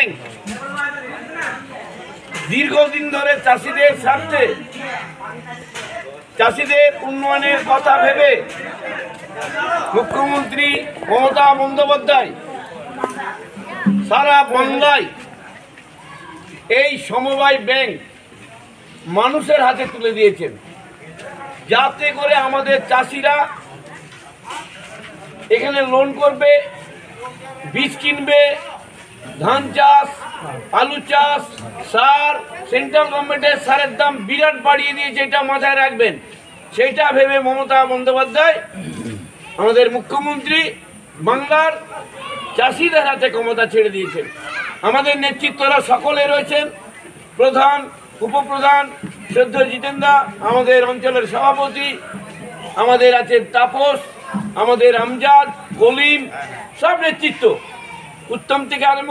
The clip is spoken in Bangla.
ব্যাংক দীর্ঘদিন ধরে চাষিদের স্বার্থে, চাষিদের উন্নয়নের কথা ভেবে মুখ্যমন্ত্রী মমতা বন্দ্যোপাধ্যায় সারা বাংলায় এই সমবায় ব্যাংক মানুষের হাতে তুলে দিয়েছেন, যাতে করে আমাদের চাষিরা এখানে লোন করবে, বীজ কিনবে, ধান চাষ, আলু চাষ, সার, সেন্ট্রাল গভর্নমেন্টের সারের দাম বিরাট বাড়িয়ে দিয়েছে, এটা মাথায় রাখবেন। সেটা ভেবে মমতা বন্দ্যোপাধ্যায় আমাদের মুখ্যমন্ত্রী বাংলার চাষিদের হাতে ক্ষমতা ছেড়ে দিয়েছেন। আমাদের নেতৃত্বরা সকলে রয়েছেন, প্রধান, উপপ্রধান, শ্রদ্ধেয় জিতেন্দা, আমাদের অঞ্চলের সভাপতি, আমাদের আছে তাপস, আমাদের আমজাদ, কলিম, সব নেতৃত্ব উত্তম থেকে আরম্ভ